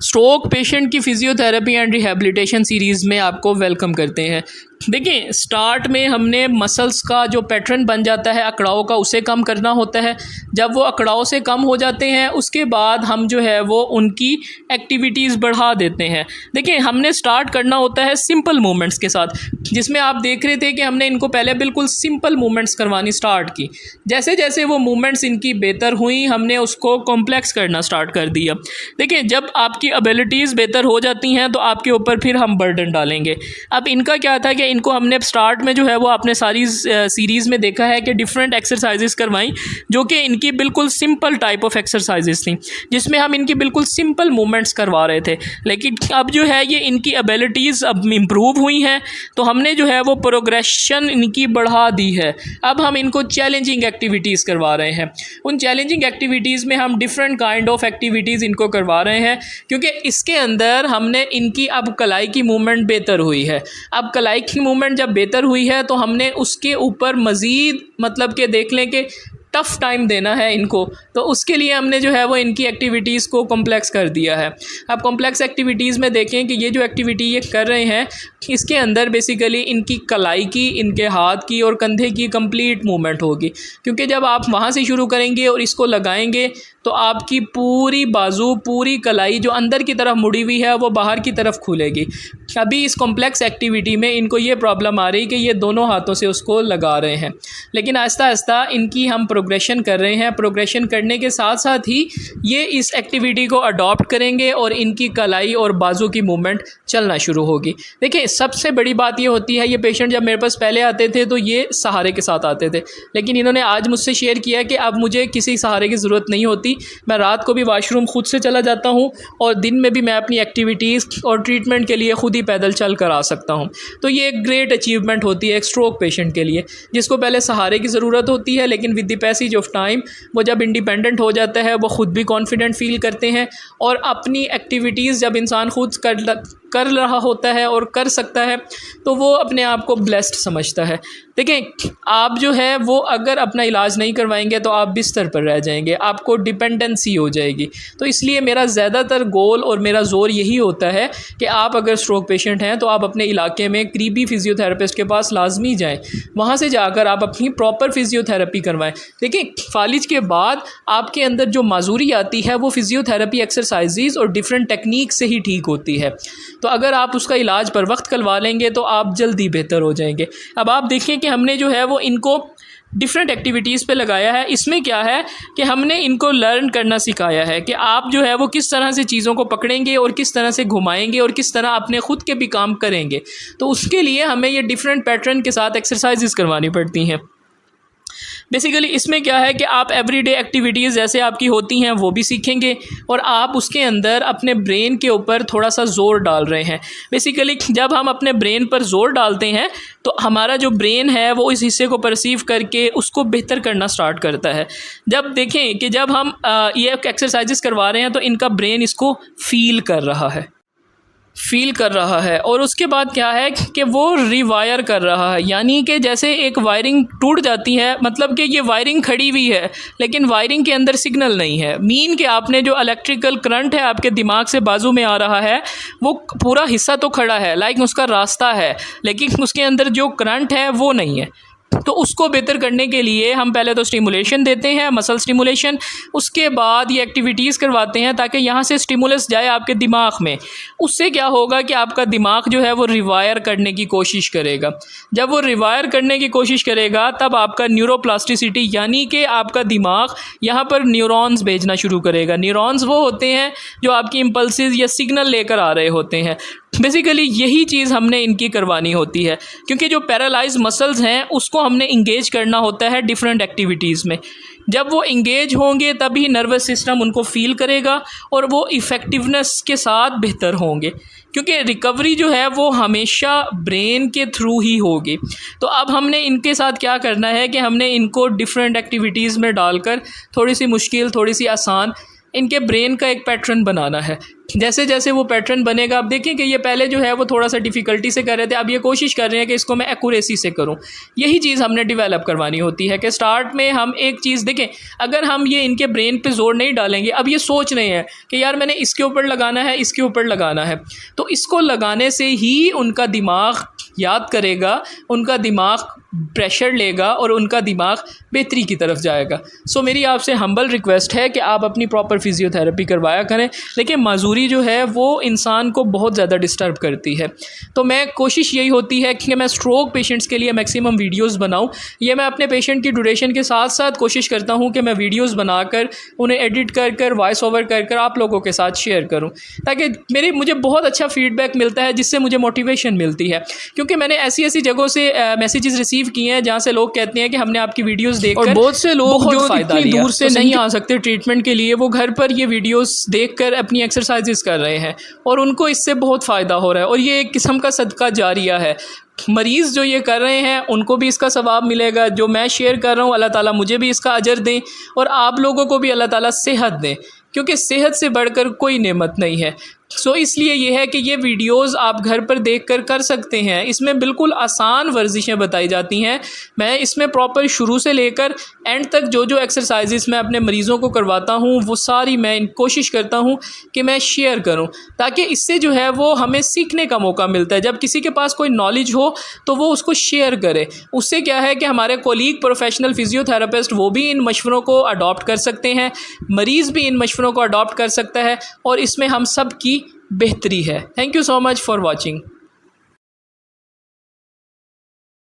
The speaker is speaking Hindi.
स्ट्रोक पेशेंट की फ़िज़ियोथेरेपी एंड रिहैबिलिटेशन सीरीज़ में आपको वेलकम करते हैं। देखिए, स्टार्ट में हमने मसल्स का जो पैटर्न बन जाता है अकड़ाव का, उसे कम करना होता है। जब वो अकड़ाव से कम हो जाते हैं उसके बाद हम जो है वो उनकी एक्टिविटीज़ बढ़ा देते हैं। देखिए, हमने स्टार्ट करना होता है सिंपल मूवमेंट्स के साथ, जिसमें आप देख रहे थे कि हमने इनको पहले बिल्कुल सिंपल मूवमेंट्स करवानी स्टार्ट की। जैसे जैसे वो मूवमेंट्स इनकी बेहतर हुई हमने उसको कॉम्प्लेक्स करना स्टार्ट कर दिया। देखिए, जब आपकी एबिलिटीज़ बेहतर हो जाती हैं तो आपके ऊपर फिर हम बर्डन डालेंगे। अब इनका क्या था कि इनको हमने स्टार्ट में जो है वो आपने सारी सीरीज़ में देखा है कि डिफरेंट एक्सरसाइजेस करवाई, जो कि इनकी बिल्कुल सिंपल टाइप ऑफ एक्सरसाइजेस थी, जिसमें हम इनकी बिल्कुल सिंपल मूवमेंट्स करवा रहे थे। लेकिन अब जो है ये इनकी एबिलिटीज़ अब इम्प्रूव हुई हैं, तो हमने जो है वो प्रोग्रेशन इनकी बढ़ा दी है। अब हम इनको चैलेंजिंग एक्टिविटीज़ करवा रहे हैं। उन चैलेंजिंग एक्टिविटीज़ में हम डिफरेंट काइंड ऑफ एक्टिविटीज़ इनको करवा रहे हैं, क्योंकि इसके अंदर हमने इनकी अब कलाई की मूवमेंट बेहतर हुई है। अब कलाई की मूवमेंट जब बेहतर हुई है तो हमने उसके ऊपर मज़ीद मतलब कि देख लें कि टफ़ टाइम देना है इनको, तो उसके लिए हमने जो है वो इनकी एक्टिविटीज़ को कॉम्प्लेक्स कर दिया है। अब कॉम्प्लेक्स एक्टिविटीज़ में देखें कि ये जो एक्टिविटी ये कर रहे हैं, इसके अंदर बेसिकली इनकी कलाई की, इनके हाथ की और कंधे की कंप्लीट मूवमेंट होगी, क्योंकि जब आप वहाँ से शुरू करेंगे और इसको लगाएंगे तो आपकी पूरी बाजू, पूरी कलाई जो अंदर की तरफ मुड़ी हुई है वो बाहर की तरफ खुलेगी। अभी इस कॉम्प्लेक्स एक्टिविटी में इनको ये प्रॉब्लम आ रही कि ये दोनों हाथों से उसको लगा रहे हैं, लेकिन आहिस्ता आहिस्ता इनकी हम प्रोग्रेशन कर रहे हैं। प्रोग्रेशन करने के साथ साथ ही ये इस एक्टिविटी को अडॉप्ट करेंगे और इनकी कलाई और बाजू की मूवमेंट चलना शुरू होगी। देखिए, सबसे बड़ी बात ये होती है, ये पेशेंट जब मेरे पास पहले आते थे तो ये सहारे के साथ आते थे, लेकिन इन्होंने आज मुझसे शेयर किया कि अब मुझे किसी सहारे की ज़रूरत नहीं होती। मैं रात को भी वॉशरूम खुद से चला जाता हूँ और दिन में भी मैं अपनी एक्टिविटीज़ और ट्रीटमेंट के लिए खुद ही पैदल चल कर आ सकता हूँ। तो ये एक ग्रेट अचीवमेंट होती है एक स्ट्रोक पेशेंट के लिए, जिसको पहले सहारे की ज़रूरत होती है, लेकिन with the passage of time वो जब इंडिपेंडेंट हो जाता है, वो ख़ुद भी कॉन्फिडेंट फील करते हैं और अपनी एक्टिविटीज़ जब इंसान खुद कर रहा होता है और कर सकता है तो वो अपने आप को ब्लेस्ड समझता है। देखें, आप जो है वो अगर अपना इलाज नहीं करवाएंगे तो आप बिस्तर पर रह जाएंगे, आपको डिपेंडेंसी हो जाएगी। तो इसलिए मेरा ज़्यादातर गोल और मेरा ज़ोर यही होता है कि आप अगर स्ट्रोक पेशेंट हैं तो आप अपने इलाके में करीबी फ़िज़ियोथेरेपिस्ट के पास लाजमी जाएँ, वहाँ से जाकर आप अपनी प्रॉपर फ़िज़ियोथेरेपी करवाएँ। देखिए, फालिज के बाद आपके अंदर जो माजूरी आती है वो फ़िज़ियोथेरेपी एक्सरसाइजेज़ और डिफरेंट टेक्निक से ही ठीक होती है। तो अगर आप उसका इलाज पर वक्त करवा लेंगे तो आप जल्दी बेहतर हो जाएंगे। अब आप देखिए कि हमने जो है वो इनको डिफरेंट एक्टिविटीज़ पे लगाया है। इसमें क्या है कि हमने इनको लर्न करना सिखाया है कि आप जो है वो किस तरह से चीज़ों को पकड़ेंगे और किस तरह से घुमाएंगे और किस तरह अपने ख़ुद के भी काम करेंगे। तो उसके लिए हमें ये डिफरेंट पैटर्न के साथ एक्सरसाइजेस करवानी पड़ती हैं। बेसिकली इसमें क्या है कि आप एवरीडे एक्टिविटीज़ जैसे आपकी होती हैं वो भी सीखेंगे और आप उसके अंदर अपने ब्रेन के ऊपर थोड़ा सा ज़ोर डाल रहे हैं। बेसिकली जब हम अपने ब्रेन पर ज़ोर डालते हैं तो हमारा जो ब्रेन है वो इस हिस्से को परसीव करके उसको बेहतर करना स्टार्ट करता है। जब देखें कि जब हम ये एक्सरसाइजेस करवा रहे हैं तो इनका ब्रेन इसको फील कर रहा है और उसके बाद क्या है कि वो रिवायर कर रहा है, यानी कि जैसे एक वायरिंग टूट जाती है, मतलब कि ये वायरिंग खड़ी हुई है लेकिन वायरिंग के अंदर सिग्नल नहीं है। मीन कि आपने जो इलेक्ट्रिकल करंट है आपके दिमाग से बाजू में आ रहा है वो पूरा हिस्सा तो खड़ा है, लाइक उसका रास्ता है, लेकिन उसके अंदर जो करंट है वो नहीं है। तो उसको बेहतर करने के लिए हम पहले तो स्टिमुलेशन देते हैं, मसल स्टिमुलेशन, उसके बाद ये एक्टिविटीज़ करवाते हैं ताकि यहाँ से स्टिमुलस जाए आपके दिमाग में। उससे क्या होगा कि आपका दिमाग जो है वो रिवायर करने की कोशिश करेगा। जब वो रिवायर करने की कोशिश करेगा तब आपका न्यूरोप्लास्टिसिटी, यानी कि आपका दिमाग यहाँ पर न्यूरॉन्स भेजना शुरू करेगा। न्यूरॉन्स वो होते हैं जो आपकी इम्पल्सेस या सिग्नल लेकर आ रहे होते हैं। बेसिकली यही चीज़ हमने इनकी करवानी होती है, क्योंकि जो पैरालाइज मसल्स हैं उसको हमने इंगेज करना होता है डिफरेंट एक्टिविटीज़ में। जब वो इंगेज होंगे तभी नर्वस सिस्टम उनको फील करेगा और वो इफ़ेक्टिवनेस के साथ बेहतर होंगे, क्योंकि रिकवरी जो है वो हमेशा ब्रेन के थ्रू ही होगी। तो अब हमने इनके साथ क्या करना है कि हमने इनको डिफरेंट एक्टिविटीज़ में डालकर थोड़ी सी मुश्किल, थोड़ी सी आसान, इनके ब्रेन का एक पैटर्न बनाना है। जैसे जैसे वो पैटर्न बनेगा, आप देखें कि ये पहले जो है वो थोड़ा सा डिफ़िकल्टी से कर रहे थे, अब ये कोशिश कर रहे हैं कि इसको मैं एक्यूरेसी से करूं। यही चीज़ हमने डेवलप करवानी होती है कि स्टार्ट में हम एक चीज़ देखें, अगर हम ये इनके ब्रेन पे जोर नहीं डालेंगे, अब ये सोच रहे हैं कि यार मैंने इसके ऊपर लगाना है, इसके ऊपर लगाना है, तो इसको लगाने से ही उनका दिमाग याद करेगा, उनका दिमाग प्रेशर लेगा और उनका दिमाग बेहतरी की तरफ जाएगा। सो मेरी आपसे हम्बल रिक्वेस्ट है कि आप अपनी प्रॉपर फिज़ियोथेरेपी करवाया करें। लेकिन माजूरी जो है वो इंसान को बहुत ज़्यादा डिस्टर्ब करती है। तो मैं कोशिश यही होती है कि मैं स्ट्रोक पेशेंट्स के लिए मैक्सिमम वीडियोस बनाऊं। ये मैं अपने पेशेंट की ड्यूरेशन के साथ साथ कोशिश करता हूं कि मैं वीडियोस बनाकर उन्हें एडिट कर वॉइस ओवर कर आप लोगों के साथ शेयर करूं, ताकि मुझे बहुत अच्छा फीडबैक मिलता है, जिससे मुझे मोटिवेशन मिलती है। क्योंकि मैंने ऐसी ऐसी जगहों से मैसेजेस रिसीव किए हैं जहाँ से लोग कहते हैं कि हमने आपकी वीडियोस देखकर, और बहुत से लोग जो इतनी दूर से नहीं आ सकते ट्रीटमेंट के लिए, वो घर पर ये वीडियोस देखकर अपनी एक्सरसाइजेस कर रहे हैं और उनको इससे बहुत फ़ायदा हो रहा है। और ये एक किस्म का सदका जारिया है। मरीज़ जो ये कर रहे हैं उनको भी इसका सवाब मिलेगा, जो मैं शेयर कर रहा हूँ अल्लाह ताला मुझे भी इसका अजर दें, और आप लोगों को भी अल्लाह ताला सेहत दें, क्योंकि सेहत से बढ़कर कोई नेमत नहीं है। सो इसलिए ये है कि ये वीडियोस आप घर पर देखकर कर सकते हैं। इसमें बिल्कुल आसान वर्जिशें बताई जाती हैं। मैं इसमें प्रॉपर शुरू से लेकर एंड तक जो जो एक्सरसाइजेस मैं अपने मरीज़ों को करवाता हूँ वो सारी मैं कोशिश करता हूँ कि मैं शेयर करूँ, ताकि इससे जो है वो हमें सीखने का मौका मिलता है। जब किसी के पास कोई नॉलेज हो तो वो उसको शेयर करे। उससे क्या है कि हमारे कोलीग प्रोफेशनल फिज़ियोथेरेपिस्ट वो भी इन मशवरों को अडॉप्ट कर सकते हैं, मरीज़ भी इन मशवरों को अडॉप्ट कर सकता है, और इसमें हम सब की बेहतरी है। Thank you so much for watching.